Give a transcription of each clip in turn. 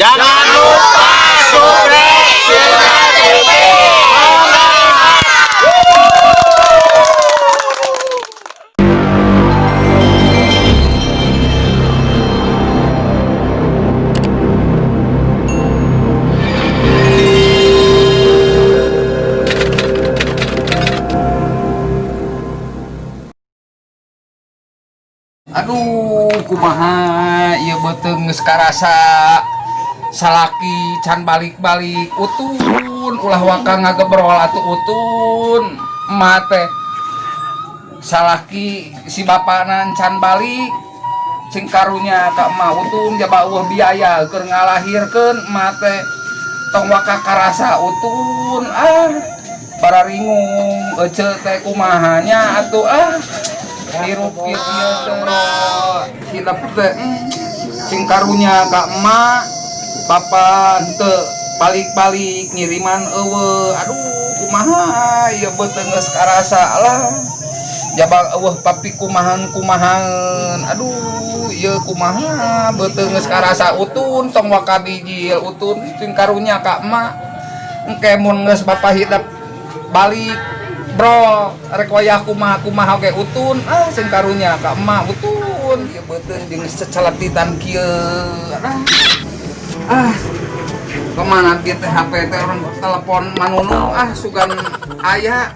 Jangan lupa subscribe channel TV. Aduh, kumaha ieu beuteung geus karasa salaki can balik-balik utun ulah waka ngagebrol atuh utun emak teh salaki si bapana can balik cing karunya ka emak utun jaba eueuh biaya keur ngalahirkeun emak teh tong waka karasa utun bararingung ece teh kumaha nya atuh hirup ieu teh hidup teh cing karunya ka emak papa henteu balik-balik ngiriman eueuh aduh kumaha ieu beuteung geus karasa lah jabang eueuh papi kumahan aduh ieu kumaha beuteung geus karasa utun tong waka bijil utun cing karunya ka emak engke mun geus bapa hidup balik bro rek wayah kumaha ge utun sing karunya ka emak utun ieu beuteung jeung cecaletitan kieu kemana dia teh HP teh orang telepon manunu sugan aya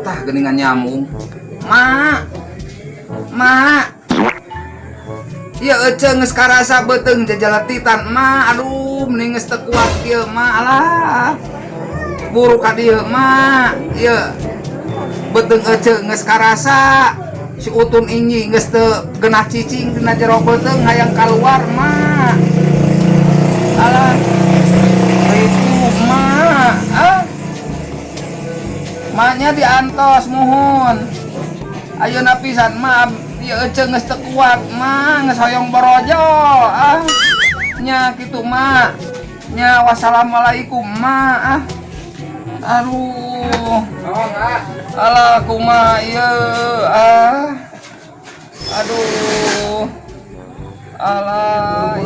tah geuningan nyamung mak ieu ece geus karasa beuteung jajaletitan mak aduh mending geus teu kuat kieu mak alah buru ka dieu mak ieu beuteung ece geus karasa si utun inyi geus teu genah cicing dina jero beuteung hayang kaluar mak alah itu mak maknya diantos muhun ayeuna pisan mak ieu ece geus teu kuat mak geus hoyong borojo nya kitu mak nya wassalamualaikum mak aduh alah kumaha ieu aduh alah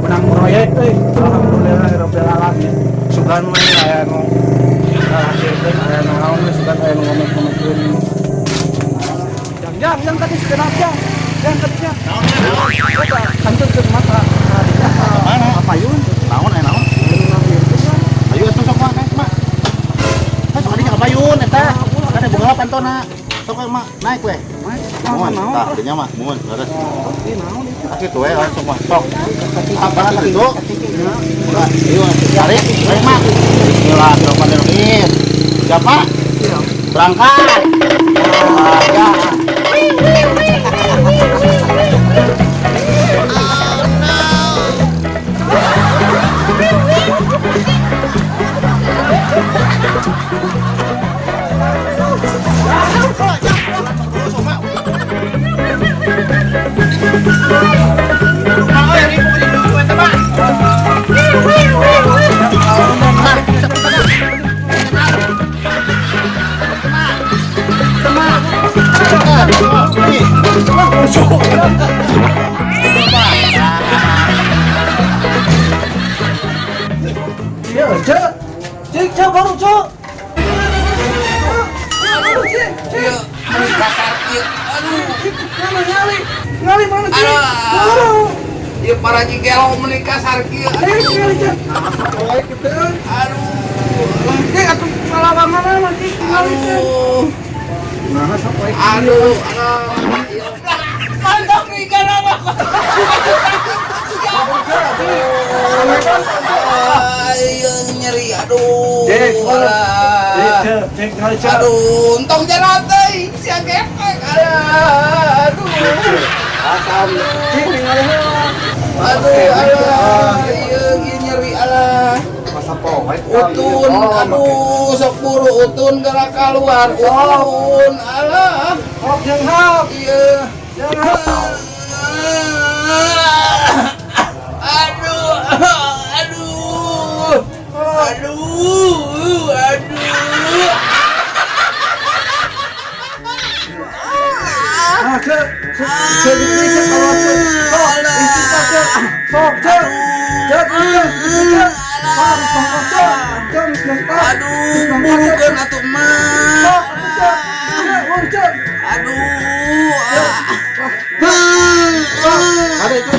menang proyek alhamdulillahirabbil alamin sugan we aya nu ngalakeun aya naon we sugan aya nu ngomong-ngomongkeun jang tadi segenap jang tadinya kantorkeun mata mana apayun naon aya naon ayo atuh sok mah sok adi kapayun eta kan boga pantona sok mah naik we mohon tah dinya mah mohon beres kitu we langsung mah sok apa kitu ayo tarik naik mah bismillahirrahmanirrahim siapa berangkat ya Cek baru cok. Aduh, cek. Ngali mana cek? Aduh. Ieu para jigelo menikah sarkieu. Aduh. Cek atuh salawangan mah cek. Aduh. Nah, sok wae. Aduh. Mantap nih kana mah. Ayo nyeri aduh aduh entong jalan teh sia gepek aduh ieu nyeri alah utun aduh sok buru utun gerak keluar utun alah hop jeung hop ieu Aduh, bukan atuh mah. Aduh. Ada itu.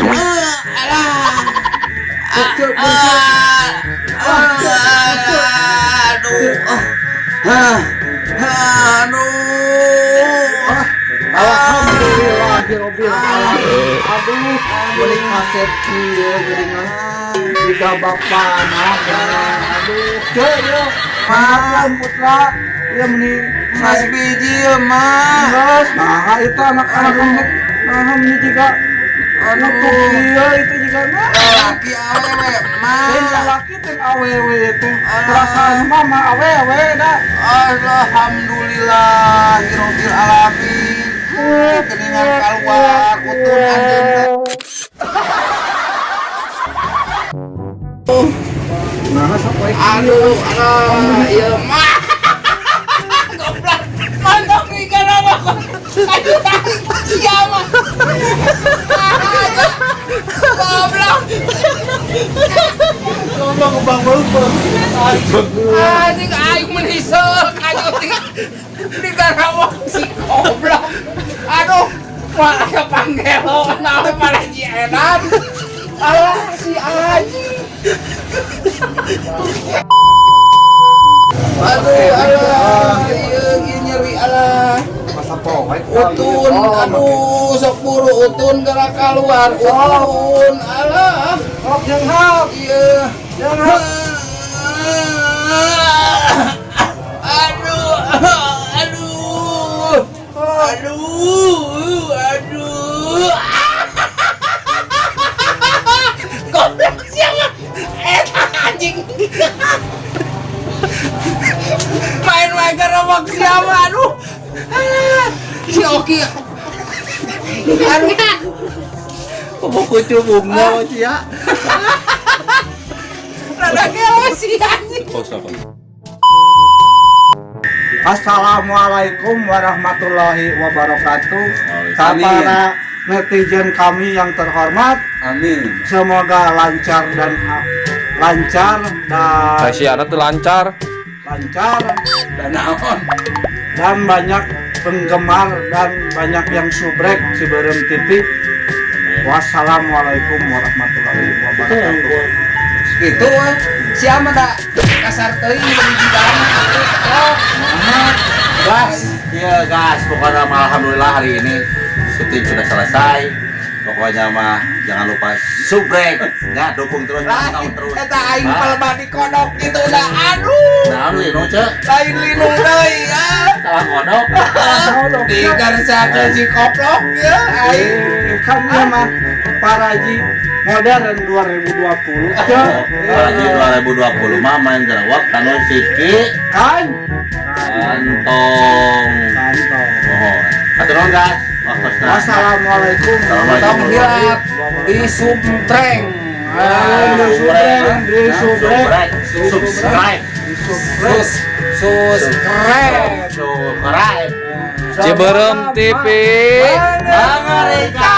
Alhamdulillahirobbil alamin. Aduh, beli kaset kieu geuningan. Jika bapak aduh, ya. Maaf putra. Ya meni Mas biji mah. Mas, nah itu anak-anak nah ini juga anak iya itu juga nah. Laki awewe mah. Yang laki teh awewe itu. Perasaan mama awewe dah. Alhamdulillahirobbil alamin. Keningan keluar utun anjeun. Nah, sok wae. Aduh, ieu mah. Goblok. Mantap ikan apa kok. Aduh, siapa? Goblok. Goblok Bang Bang. Anjing aing menisok, anjing. Di garawak si goblok. Aduh, malah kepanggelo naon malah jiedan. Alah si anjing. Aduh, alah, ieu nyeri alah. Masa poe. Utun, aduh, sok buru utun gerak keluar. Utun, alah. Hop jeung hop. Ieu. Jeung hop. Aduh, aduh. Aduh, aduh. Goblok siapa? Anjing. Main-main gerobak siapa? Aduh. Si Oki. Aduh. Buku cubungnya cia. Rada geos si anjing. Assalamualaikum warahmatullahi wabarakatuh. Para netizen kami yang terhormat, Amin. semoga lancar dan Kasihan tuh lancar. Dan naon? dan banyak penggemar dan banyak yang subrek Ciberem TV. Wassalamualaikum warahmatullahi wabarakatuh. Gitu we. Siapa tak kasar teuing beli jidana atuh. Gas, iya gas. Pokoknya mah alhamdulillah hari ini syuting sudah selesai. Pokoknya mah jangan lupa subrek, ya dukung terus, Lain terus. eta aing palebah di kodok gitu udah aduh. Nah, lino cek, Lain linung deui ya. salah kodok. Digarsakeun si koplok ya aing. Kan dia mah Paraji modern 2020. Haji 2020 mah main gerawak kanu siki Kan? kantong. Oh, atur nuhun gas. Wassalamualaikum Tong hilap di Subtreng. Di subrek. Subscribe. Subscribe. Subscribe. Ciberem TV. Amerika.